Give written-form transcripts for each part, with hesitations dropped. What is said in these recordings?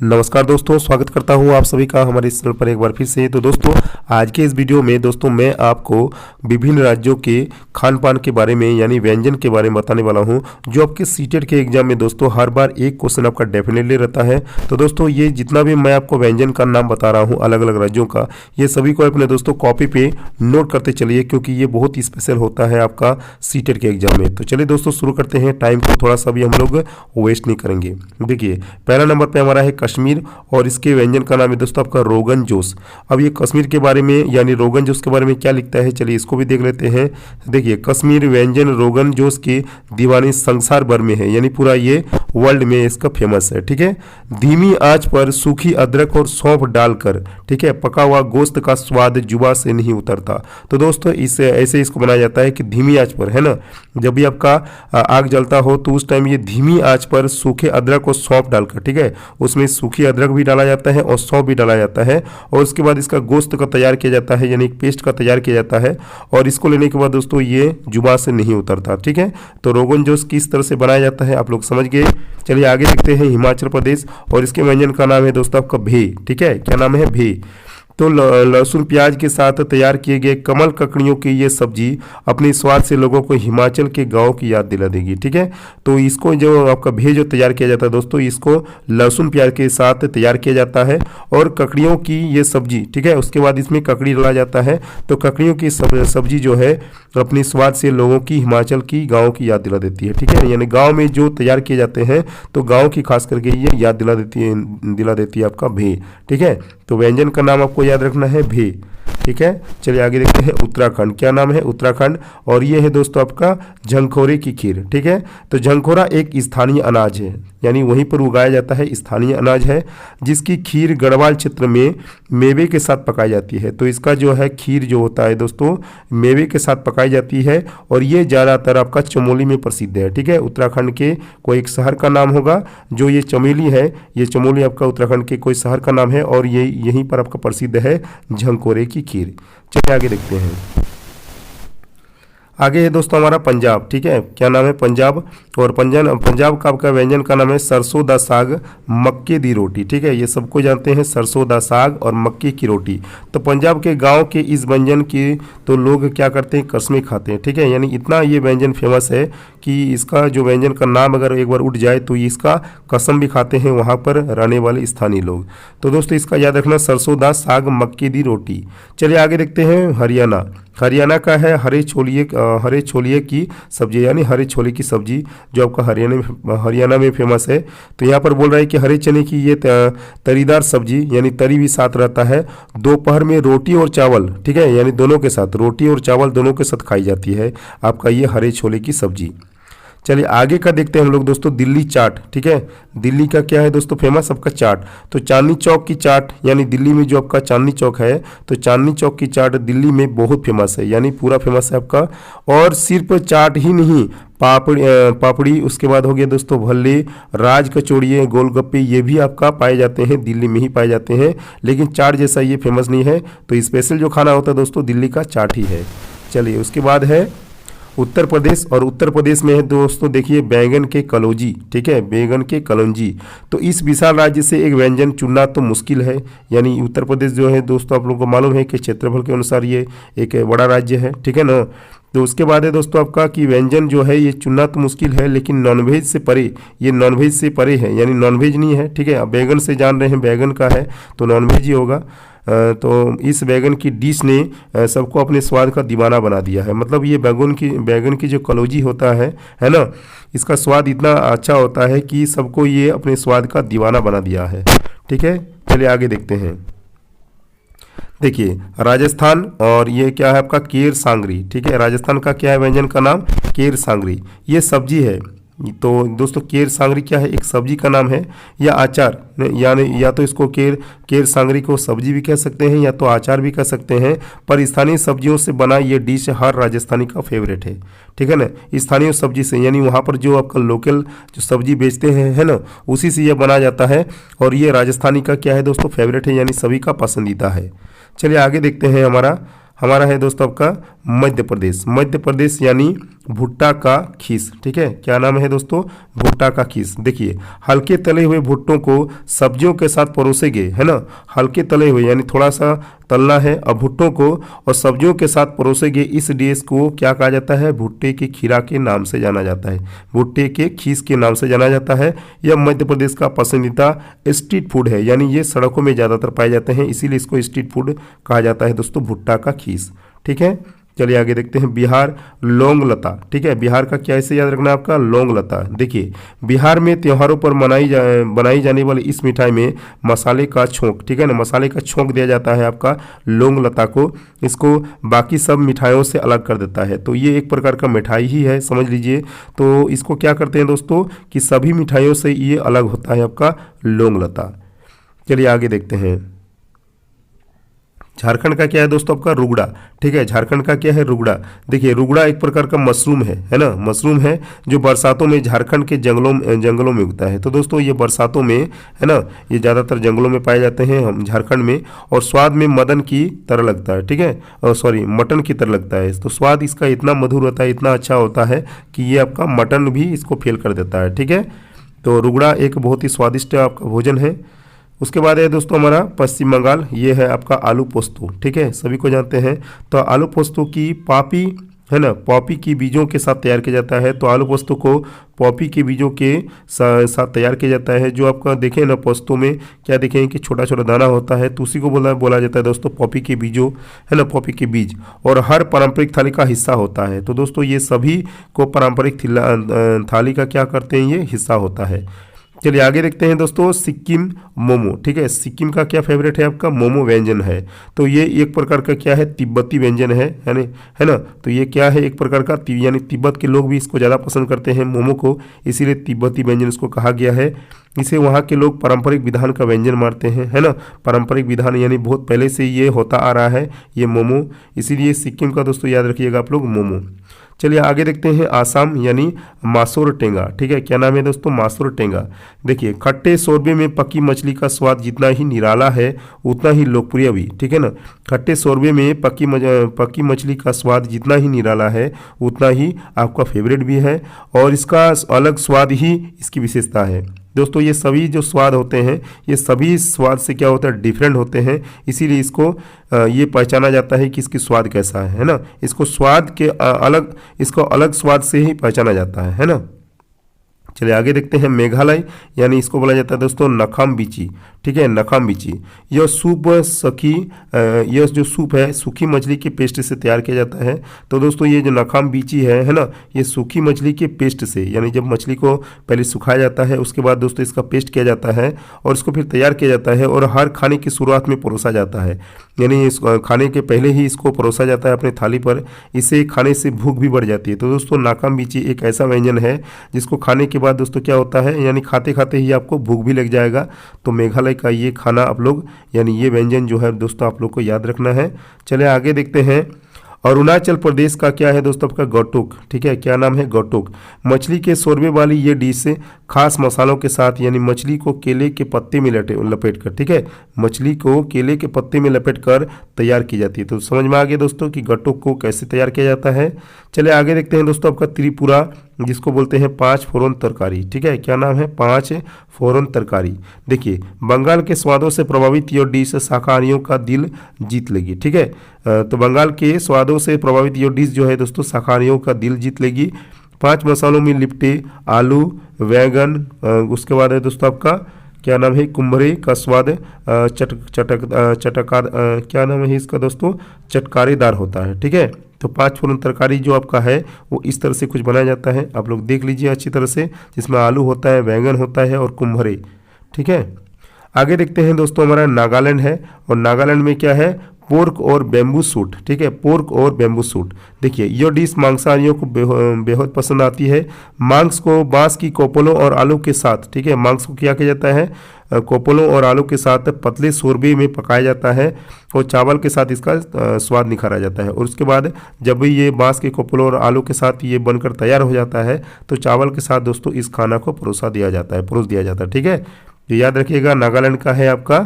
नमस्कार दोस्तों, स्वागत करता हूं आप सभी का हमारे इस चैनल पर एक बार फिर से। तो दोस्तों, आज के इस वीडियो में दोस्तों मैं आपको विभिन्न राज्यों के खान पान के बारे में यानी व्यंजन के बारे में बताने वाला हूं, जो आपके सीटेट के एग्जाम में दोस्तों हर बार एक क्वेश्चन आपका डेफिनेटली रहता है। तो दोस्तों, ये जितना भी मैं आपको व्यंजन का नाम बता रहा हूँ अलग अलग राज्यों का, ये सभी को अपने दोस्तों कॉपी पे नोट करते चलिए, क्योंकि ये बहुत ही स्पेशल होता है आपका सीटेट के एग्जाम में। तो चलिए दोस्तों शुरू करते हैं, टाइम को थोड़ा सा भी हम लोग वेस्ट नहीं करेंगे। देखिए, पहला नंबर पर हमारा है कश्मीर, और इसके व्यंजन का नाम है दोस्तों आपका रोगन जोश। अब ये कश्मीर के बारे में यानी रोगन जोश के बारे में क्या लिखता है, चलिए इसको भी देख लेते हैं। देखिए, कश्मीर व्यंजन रोगन जोश की दीवानी संसार भर में है, यानी पूरा ये वर्ल्ड में इसका फेमस है। ठीक है, धीमी आंच पर सूखी अदरक और सौंफ डालकर, ठीक है, पका हुआ गोश्त का स्वाद जुबान से नहीं उतरता। तो दोस्तों, इससे ऐसे इसको बनाया जाता है कि धीमी आंच पर, है ना, जब भी आपका आग जलता हो तो उस टाइम ये धीमी आंच पर सूखे अदरक और सौंफ डालकर, ठीक है, उसमें सूखी अदरक भी डाला जाता है और सौंफ भी डाला जाता है, और उसके बाद इसका गोश्त का तैयार किया जाता है, यानी एक पेस्ट का तैयार किया जाता है, और इसको लेने के बाद दोस्तों ये जुबान से नहीं उतरता। ठीक है, तो रोगन जोश किस तरह से बनाया जाता है आप लोग समझ गए। चलिए आगे देखते हैं हिमाचल प्रदेश, और इसके व्यंजन का नाम है दोस्तों आपका भे। ठीक है, क्या नाम है, भे। तो लहसुन प्याज के साथ तैयार किए गए कमल ककड़ियों की ये सब्जी अपने स्वाद से लोगों को हिमाचल के गांव की याद दिला देगी। ठीक है, तो इसको जो आपका भे जो तैयार किया जाता है दोस्तों, इसको लहसुन प्याज के साथ तैयार किया जाता है, और ककड़ियों की ये सब्जी, ठीक है, उसके बाद इसमें ककड़ी डाला जाता है। तो ककड़ियों की सब्जी जो है अपने स्वाद से लोगों की हिमाचल की गाँव की याद दिला देती है। ठीक है, यानी गाँव में जो तैयार किए जाते हैं तो गाँव की खास करके ये याद दिला देती है आपका भे। ठीक है, तो व्यंजन का नाम आपको याद रखना है भे। ठीक है, चलिए आगे देखते हैं उत्तराखंड। क्या नाम है, उत्तराखंड, और ये है दोस्तों आपका झंखोरे की खीर। ठीक है, तो झंखोरा एक स्थानीय अनाज है, यानी वहीं पर उगाया जाता है, स्थानीय अनाज है, जिसकी खीर गढ़वाल क्षेत्र में मेवे के साथ पकाई जाती है। तो इसका जो है खीर जो होता है दोस्तों मेवे के साथ पकाई जाती है, और ये ज़्यादातर आपका चमोली में प्रसिद्ध है। ठीक है, उत्तराखंड के कोई एक शहर का नाम होगा, जो ये चमोली है, ये चमोली आपका उत्तराखंड के कोई शहर का नाम है, और ये यहीं पर आपका प्रसिद्ध है झंखोरे की खीर। चलिए आगे देखते हैं। आगे है दोस्तों हमारा पंजाब। ठीक है, क्या नाम है, पंजाब, और पंजाब का आपका व्यंजन का नाम है सरसों दा साग मक्के दी रोटी। ठीक है, ये सबको जानते हैं, सरसों दा साग और मक्के की रोटी। तो पंजाब के गांव के इस व्यंजन की तो लोग क्या करते हैं, कसमें खाते हैं। ठीक है, यानी इतना ये व्यंजन फेमस है कि इसका जो व्यंजन का नाम अगर एक बार उठ जाए तो इसका कसम भी खाते हैं वहाँ पर रहने वाले स्थानीय लोग। तो दोस्तों इसका याद रखना, सरसों दा साग मक्के दी रोटी। चलिए आगे देखते हैं हरियाणा। हरियाणा का है हरे छोलिए की सब्जी, यानी हरे छोले की सब्जी जो आपका हरियाणा में फेमस है। तो यहाँ पर बोल रहा है कि हरे चने की ये तरीदार सब्जी, यानी तरी भी साथ रहता है, दोपहर में रोटी और चावल, ठीक है, यानी दोनों के साथ, रोटी और चावल दोनों के साथ खाई जाती है आपका ये हरे छोले की सब्जी। चलिए आगे का देखते हैं हम लोग दोस्तों, दिल्ली चाट। ठीक है, दिल्ली का क्या है दोस्तों फेमस आपका चाट। तो चांदनी चौक की चाट, यानी दिल्ली में जो आपका चांदनी चौक है, तो चांदनी चौक की चाट दिल्ली में बहुत फेमस है, यानी पूरा फेमस है आपका। और सिर्फ चाट ही नहीं, पापड़ी, उसके बाद हो गया दोस्तों भल्ले, राज कचौड़ियाँ, गोलगप्पे, ये भी आपका पाए जाते हैं, दिल्ली में ही पाए जाते हैं, लेकिन चाट जैसा ये फेमस नहीं है। तो स्पेशल जो खाना होता है दोस्तों दिल्ली का चाट ही है। चलिए उसके बाद है उत्तर प्रदेश, और उत्तर प्रदेश में है दोस्तों देखिए बैंगन के कलौजी। ठीक है, बैंगन के कलौंजी। तो इस विशाल राज्य से एक व्यंजन चुनना तो मुश्किल है, यानी उत्तर प्रदेश जो है दोस्तों आप लोगों को मालूम है कि क्षेत्रफल के अनुसार ये एक बड़ा राज्य है। ठीक है ना, तो उसके बाद है दोस्तों आपका कि व्यंजन जो है ये चुनना तो मुश्किल है, लेकिन नॉनवेज से परे, ये नॉनवेज से परे है, यानी नॉनवेज नहीं है। ठीक है, अब बैगन से जान रहे हैं बैगन का है तो नॉनवेज ही होगा। तो इस बैगन की डिश ने सबको अपने स्वाद का दीवाना बना दिया है। मतलब ये बैगन की जो कलौजी होता है ना, इसका स्वाद इतना अच्छा होता है कि सबको ये अपने स्वाद का दीवाना बना दिया है। ठीक है, चलिए आगे देखते हैं। देखिए राजस्थान, और ये क्या है आपका केर सांगरी। ठीक है, राजस्थान का क्या है व्यंजन का नाम, केर सांगरी, ये सब्जी है। तो दोस्तों केर सांगरी क्या है, एक सब्जी का नाम है या आचार, यानी या तो इसको केर सांगरी को सब्जी भी कह सकते हैं या तो आचार भी कह सकते हैं, पर स्थानीय सब्जियों से बना ये डिश हर राजस्थानी का फेवरेट है। ठीक है ना, स्थानीय सब्जी से, यानी वहाँ पर जो आपका लोकल जो सब्जी बेचते हैं है ना, उसी से यह बना जाता है, और ये राजस्थानी का क्या है दोस्तों फेवरेट है, यानी सभी का पसंदीदा है। चलिए आगे देखते हैं हमारा है दोस्तों आपका मध्य प्रदेश। मध्य प्रदेश यानी भुट्टा का खीस। ठीक है, क्या नाम है दोस्तों? भुट्टा का खीस। देखिए, हल्के तले हुए भुट्टों को सब्जियों के साथ परोसे गए, है ना, हल्के तले हुए यानी थोड़ा सा तलना है, और भुट्टों को और सब्जियों के साथ परोसे गए इस डिश को क्या कहा जाता है? भुट्टे की खीरा के नाम से जाना जाता है, भुट्टे के खीस के नाम से जाना जाता है। यह मध्य प्रदेश का पसंदीदा स्ट्रीट फूड है, यानी ये सड़कों में ज़्यादातर पाए जाते हैं, इसीलिए इसको स्ट्रीट फूड कहा जाता है दोस्तों, भुट्टा का खीस। ठीक है, चलिए आगे देखते हैं। बिहार लौंग लता। ठीक है, बिहार का क्या इसे याद रखना है आपका? लौंग लता। देखिए, बिहार में त्योहारों पर बनाई जाने वाली इस मिठाई में मसाले का छोंक, ठीक है ना, मसाले का छोंक दिया जाता है आपका लौंग लता को, इसको बाकी सब मिठाइयों से अलग कर देता है। तो ये एक प्रकार का मिठाई ही है, समझ लीजिए। तो इसको क्या करते हैं दोस्तों कि सभी मिठाइयों से ये अलग होता है आपका लौंग लता। चलिए आगे देखते हैं। झारखंड का क्या है दोस्तों? आपका रुगड़ा। ठीक है, झारखंड का क्या है? रुगड़ा। देखिए, रुगड़ा एक प्रकार का मशरूम है ना, मशरूम है जो बरसातों में झारखंड के जंगलों में उगता है। तो दोस्तों ये बरसातों में, है ना, ये ज़्यादातर जंगलों में पाए जाते हैं हम झारखंड में, और स्वाद में मदन की तरह लगता है। ठीक है, सॉरी, मटन की तरह लगता है। तो स्वाद इसका इतना मधुर होता है, इतना अच्छा होता है कि ये आपका मटन भी इसको फेल कर देता है। ठीक है, तो रुगड़ा एक बहुत ही स्वादिष्ट आपका भोजन है। उसके बाद है दोस्तों हमारा पश्चिम बंगाल, ये है आपका आलू पोस्तो। ठीक है, सभी को जानते हैं। तो आलू पोस्तो की पॉपी, है ना, पॉपी की बीजों के साथ तैयार किया जाता है। तो आलू पोस्तो को पॉपी के बीजों के साथ तैयार किया जाता है। जो आपका देखें ना, पोस्तो में क्या देखें कि छोटा छोटा दाना होता है, तो उसी को बोला जाता है दोस्तों पॉपी के बीजों, है ना, पॉपी के बीज, और हर पारंपरिक थाली का हिस्सा होता है। तो दोस्तों ये सभी को पारंपरिक थाली का क्या करते हैं? ये हिस्सा होता है। चलिए आगे देखते हैं दोस्तों। सिक्किम मोमो। ठीक है, सिक्किम का क्या फेवरेट है आपका? मोमो व्यंजन है। तो ये एक प्रकार का क्या है? तिब्बती व्यंजन है ना। तो ये क्या है? एक प्रकार का यानी तिब्बत के लोग भी इसको ज़्यादा पसंद करते हैं मोमो को, इसीलिए तिब्बती व्यंजन इसको कहा गया है। इसे वहाँ के लोग पारंपरिक विधान का व्यंजन मानते हैं, है ना, पारंपरिक विधान यानी बहुत पहले से ये होता आ रहा है ये मोमो, इसीलिए सिक्किम का दोस्तों याद रखिएगा आप लोग मोमो। चलिए आगे देखते हैं आसाम यानी मासोर टेंगा। ठीक है, क्या नाम है दोस्तों? मासोर टेंगा। देखिए, खट्टे शोरबे में पकी मछली का स्वाद जितना ही निराला है उतना ही लोकप्रिय भी। ठीक है ना, खट्टे शोरबे में पकी मछली का स्वाद जितना ही निराला है उतना ही आपका फेवरेट भी है, और इसका अलग स्वाद ही इसकी विशेषता है। दोस्तों ये सभी जो स्वाद होते हैं ये सभी स्वाद से क्या होता है? डिफरेंट होते हैं, इसीलिए इसको ये पहचाना जाता है कि इसकी स्वाद कैसा है ना, इसको स्वाद के इसको अलग स्वाद से ही पहचाना जाता है ना। चलिए आगे देखते हैं मेघालय यानी इसको बोला जाता है दोस्तों नखाम बीची। ठीक है, नखाम बीची। यह जो सूप है सूखी मछली के पेस्ट से तैयार किया जाता है। तो दोस्तों ये जो नखाम बीची है ना, ये सूखी मछली के पेस्ट से, यानी जब मछली को पहले सुखाया जाता है उसके बाद दोस्तों इसका पेस्ट किया जाता है और इसको फिर तैयार किया जाता है और हर खाने की शुरुआत में परोसा जाता है, यानी इस खाने के पहले ही इसको परोसा जाता है अपने थाली पर। इसे खाने से भूख भी बढ़ जाती है। तो दोस्तों नाकाम बीची एक ऐसा व्यंजन है जिसको खाने के बाद दोस्तों क्या होता है, यानी खाते खाते ही आपको भूख भी लग जाएगा। तो मेघालय का ये खाना आप लोग यानी ये व्यंजन जो है दोस्तों आप लोग को याद रखना है। चलिए आगे देखते हैं। अरुणाचल प्रदेश का क्या है दोस्तों आपका गौटुक। ठीक है, क्या नाम है? गौटुक। मछली के शोरबे वाली ये डिश खास मसालों के साथ, यानी मछली को केले के पत्ते में लपेट कर, ठीक है, मछली को केले के पत्ते में लपेट कर तैयार की जाती है। तो समझ में आ गया दोस्तों कि गौटुक को कैसे तैयार किया जाता है। चलिए आगे देखते हैं दोस्तों आपका त्रिपुरा जिसको बोलते हैं 5 फोरन तरकारी। ठीक है, क्या नाम है? 5 फोरन तरकारी। देखिए बंगाल के स्वादों से प्रभावित ये डिश शाकाहारियों का दिल जीत लेगी। ठीक है, तो बंगाल के स्वादों से प्रभावित ये डिश जो है दोस्तों शाकाहारियों का दिल जीत लेगी। 5 मसालों में लिपटे आलू बैंगन, उसके बाद है दोस्तों आपका क्या नाम है? कुम्भरे का स्वाद चटकार क्या नाम है इसका दोस्तों? चटकारेदार होता है। ठीक है, तो 5 फोरन तरकारी जो आपका है वो इस तरह से कुछ बनाया जाता है, आप लोग देख लीजिए अच्छी तरह से, जिसमें आलू होता है, बैंगन होता है और कुम्भरे। ठीक है, आगे देखते हैं दोस्तों हमारा नागालैंड है और नागालैंड में क्या है? पोर्क और बेम्बू सूट। ठीक है, पोर्क और बेम्बू सूट। देखिए यह डिश मांसाहारियों को बेहद पसंद आती है। मांस को बांस की कोपलों और आलू के साथ, ठीक है, मांस को क्या किया जाता है? कोपलों और आलू के साथ पतले शोरबे में पकाया जाता है और चावल के साथ इसका स्वाद निखारा जाता है। और उसके बाद जब भी ये बांस के कोपलों और आलू के साथ ये बनकर तैयार हो जाता है तो चावल के साथ दोस्तों इस खाना को परोस दिया जाता है। ठीक है, तो याद रखिएगा नागालैंड का है आपका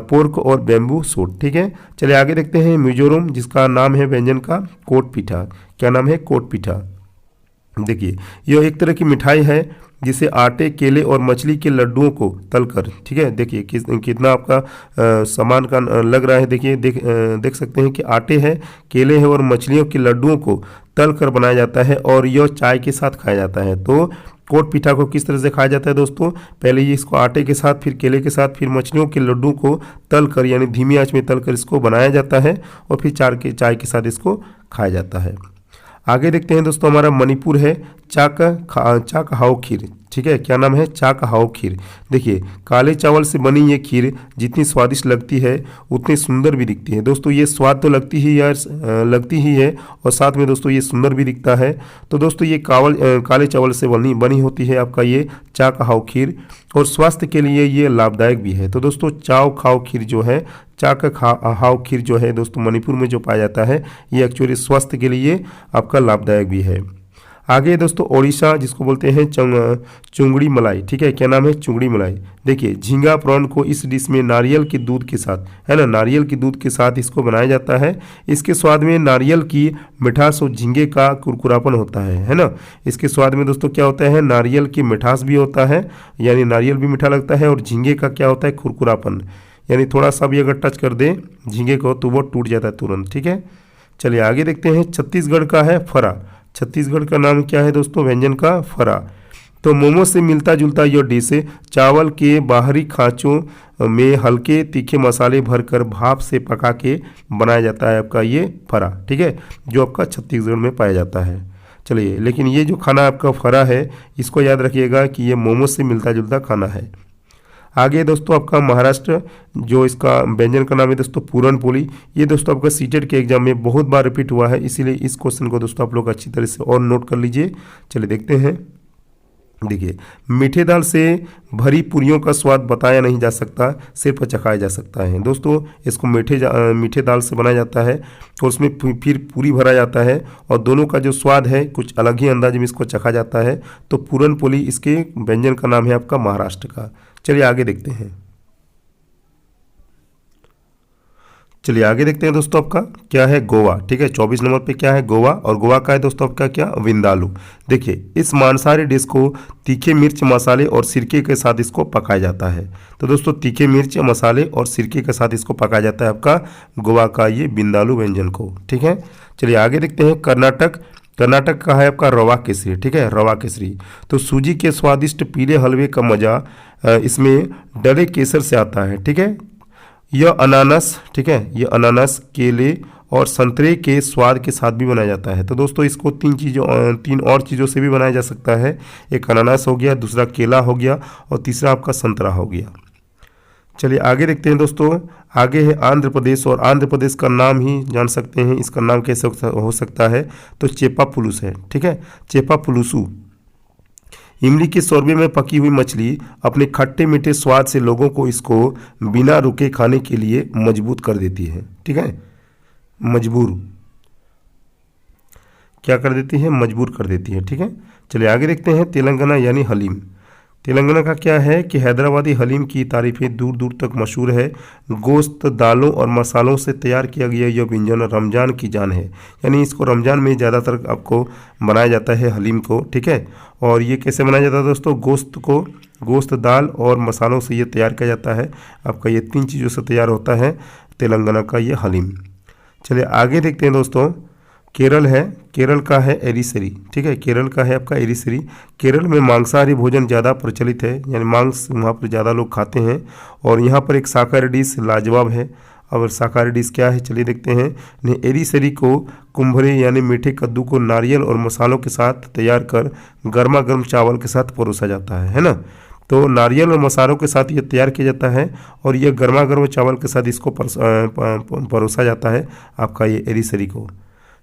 पोर्क और बेम्बू सूट। ठीक है, चलिए आगे देखते हैं मिजोरम जिसका नाम है व्यंजन का कोट पीठा। क्या नाम है? कोट पीठा। देखिए, यह एक तरह की मिठाई है जिसे आटे, केले और मछली के लड्डुओं को तलकर, ठीक है, देखिए कितना आपका सामान का लग रहा है। देखिए देख सकते हैं कि आटे है, केले हैं और मछलियों के लड्डुओं को तल कर बनाया जाता है और यह चाय के साथ खाया जाता है। तो कोट पीठा को किस तरह से खाया जाता है दोस्तों? पहले ये इसको आटे के साथ, फिर केले के साथ, फिर मछलियों के लड्डू को तल कर यानी धीमी आंच में तल कर इसको बनाया जाता है और फिर चाय के साथ इसको खाया जाता है। आगे देखते हैं दोस्तों, हमारा मणिपुर है चाक हाओ खीर, ठीक है, क्या नाम है? चाक हाओ खीर। देखिए, काले चावल से बनी ये खीर जितनी स्वादिष्ट लगती है उतनी सुंदर भी दिखती है। दोस्तों ये स्वाद तो लगती ही है और साथ में दोस्तों ये सुंदर भी दिखता है। तो दोस्तों ये काले चावल से बनी होती है आपका ये चाक हाओ खीर और स्वास्थ्य के लिए ये लाभदायक भी है। तो दोस्तों चाव खाओ खीर जो है, चाक हाओ खीर जो है दोस्तों मणिपुर में जो पाया जाता है, ये एक्चुअली स्वास्थ्य के लिए आपका लाभदायक भी है। आगे दोस्तों ओडिशा जिसको बोलते हैं चुंगड़ी मलाई, ठीक है, क्या नाम है? चुंगड़ी मलाई। देखिए, झींगा प्रॉन को इस डिश में नारियल के दूध के साथ, है ना, नारियल के दूध के साथ इसको बनाया जाता है। इसके स्वाद में नारियल की मिठास और झींगे का कुरकुरापन होता है ना। इसके स्वाद में दोस्तों क्या होता है? नारियल की मिठास भी होता है, यानी नारियल भी मीठा लगता है, और झींगे का क्या होता है? कुरकुरापन, यानी थोड़ा सा भी अगर टच कर दे झींगे को तो वो टूट जाता है तुरंत, ठीक है। चलिए आगे देखते हैं, छत्तीसगढ़ का है फरा। छत्तीसगढ़ का नाम क्या है दोस्तों व्यंजन का? फरा। तो मोमो से मिलता जुलता यह डिश चावल के बाहरी खांचों में हल्के तीखे मसाले भरकर भाप से पका के बनाया जाता है आपका ये फरा, ठीक है, जो आपका छत्तीसगढ़ में पाया जाता है। चलिए, लेकिन ये जो खाना आपका फरा है इसको याद रखिएगा कि ये मोमो से मिलता जुलता खाना है। आगे दोस्तों आपका महाराष्ट्र, जो इसका व्यंजन का नाम है दोस्तों पूरन पोली। ये दोस्तों आपका सीटेट के एग्जाम में बहुत बार रिपीट हुआ है, इसीलिए इस क्वेश्चन को दोस्तों आप लोग अच्छी तरह से और नोट कर लीजिए। चलिए देखते हैं। देखिए, मीठे दाल से भरी पूरियों का स्वाद बताया नहीं जा सकता, सिर्फ चखाया जा सकता है। दोस्तों इसको मीठे दाल से बनाया जाता है और उसमें फिर पूरी भरा जाता है और दोनों का जो स्वाद है कुछ अलग ही अंदाज में इसको चखा जाता है। तो पूरन पोली इसके व्यंजन का नाम है आपका महाराष्ट्र का। चलिए आगे देखते हैं। चलिए आगे देखते हैं दोस्तों, आपका क्या है? गोवा, ठीक है, 24 नंबर पे क्या है? गोवा। और गोवा का है दोस्तों आपका क्या? विंदालू। देखिए, इस मांसाहारी डिश को तीखे मिर्च मसाले और सिरके के साथ इसको पकाया जाता है। तो दोस्तों तीखे मिर्च मसाले और सिरके के साथ इसको पकाया जाता है आपका गोवा का ये विंदालू व्यंजन को, ठीक है। चलिए आगे देखते हैं। कर्नाटक का है आपका रवा केसरी, ठीक है, रवा केसरी। तो सूजी के स्वादिष्ट पीले हलवे का मजा इसमें डले केसर से आता है, ठीक है। यह अनानास, ठीक है, यह अनानास, केले और संतरे के स्वाद के साथ भी बनाया जाता है। तो दोस्तों इसको तीन और चीज़ों से भी बनाया जा सकता है। एक अनानास हो गया, दूसरा केला हो गया और तीसरा आपका संतरा हो गया। चलिए आगे देखते हैं दोस्तों। आगे है आंध्र प्रदेश, और आंध्र प्रदेश का नाम ही जान सकते हैं, इसका नाम कैसे हो सकता है? तो चेपा पुलुस है, ठीक है, चेपा पुलुसू। इमली के शोरबे में पकी हुई मछली अपने खट्टे मीठे स्वाद से लोगों को इसको बिना रुके खाने के लिए मजबूर कर देती है, ठीक है, क्या कर देती है? मजबूर कर देती है, ठीक है। चलिए आगे देखते हैं। तेलंगाना यानी हलीम। तेलंगाना का क्या है कि हैदराबादी हलीम की तारीफें दूर दूर तक मशहूर है। गोश्त, दालों और मसालों से तैयार किया गया यह व्यंजन रमज़ान की जान है, यानी इसको रमज़ान में ज़्यादातर आपको बनाया जाता है हलीम को, ठीक है। और ये कैसे बनाया जाता है दोस्तों? गोश्त, दाल और मसालों से ये तैयार किया जाता है आपका, ये 3 चीज़ों से तैयार होता है तेलंगाना का ये हलीम। चलिए आगे देखते हैं दोस्तों। केरल का है एरिसरी, ठीक है, केरल का है आपका एरिसरी। केरल में मांसाहारी भोजन ज़्यादा प्रचलित है, यानी मांस वहाँ पर ज़्यादा लोग खाते हैं। और यहाँ पर एक शाकाहारी डिश लाजवाब है। और शाकाहारी डिश क्या है? चलिए देखते हैं। एरिसरी को कुम्भरे यानी मीठे कद्दू को नारियल और मसालों के साथ तैयार कर गर्मा गर्म चावल के साथ परोसा जाता है ना। तो नारियल और मसालों के साथ ये तैयार किया जाता है और ये गर्मा गर्म चावल के साथ इसको परोसा जाता है आपका ये एरिसरी को।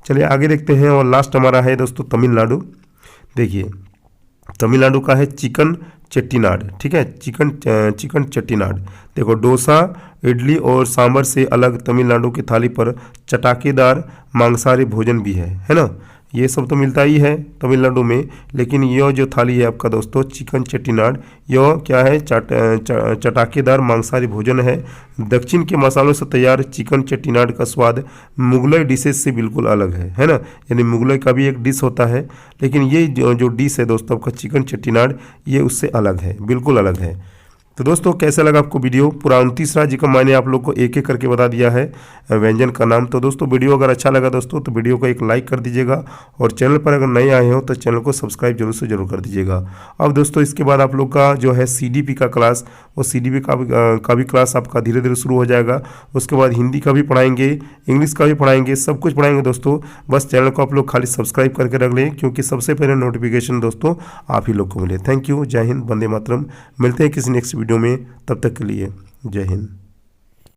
चलिए आगे देखते हैं। और लास्ट हमारा है दोस्तों तमिलनाडु। देखिए, तमिलनाडु का है चिकन चेट्टीनाड, ठीक है, चिकन चेट्टीनाड। देखो, डोसा, इडली और सांभर से अलग तमिलनाडु की थाली पर चटाकेदार मांसाहारी भोजन भी है ना। ये सब तो मिलता ही है तमिलनाडु में, लेकिन यह जो थाली है आपका दोस्तों चिकन चेट्टीनाड, यह क्या है, चटाकेदार मांसाहारी भोजन है। दक्षिण के मसालों से तैयार चिकन चेट्टीनाड का स्वाद मुगलई डिशेज से बिल्कुल अलग है ना। यानी मुगलई का भी एक डिश होता है, लेकिन ये जो डिश है दोस्तों आपका चिकन चेट्टीनाड, ये उससे अलग है, बिल्कुल अलग है। तो दोस्तों कैसा लगा आपको वीडियो? पूरा 29 राज्य का मैंने आप लोग को एक एक करके बता दिया है व्यंजन का नाम। तो दोस्तों वीडियो अगर अच्छा लगा दोस्तों तो वीडियो को एक लाइक कर दीजिएगा, और चैनल पर अगर नए आए हो तो चैनल को सब्सक्राइब जरूर से जरूर कर दीजिएगा। अब दोस्तों इसके बाद आप लोग का जो है CDP का क्लास, वो CDP का भी क्लास आपका धीरे धीरे शुरू हो जाएगा। उसके बाद हिंदी का भी पढ़ाएंगे, इंग्लिश का भी पढ़ाएंगे, सब कुछ पढ़ाएंगे दोस्तों। बस चैनल को आप लोग खाली सब्सक्राइब करके रख लें, क्योंकि सबसे पहले नोटिफिकेशन दोस्तों आप ही लोग को मिले। थैंक यू, जय हिंद, वंदे मातरम। मिलते हैं किसी नेक्स्ट वीडियो में, तब तक के लिए जय हिंद।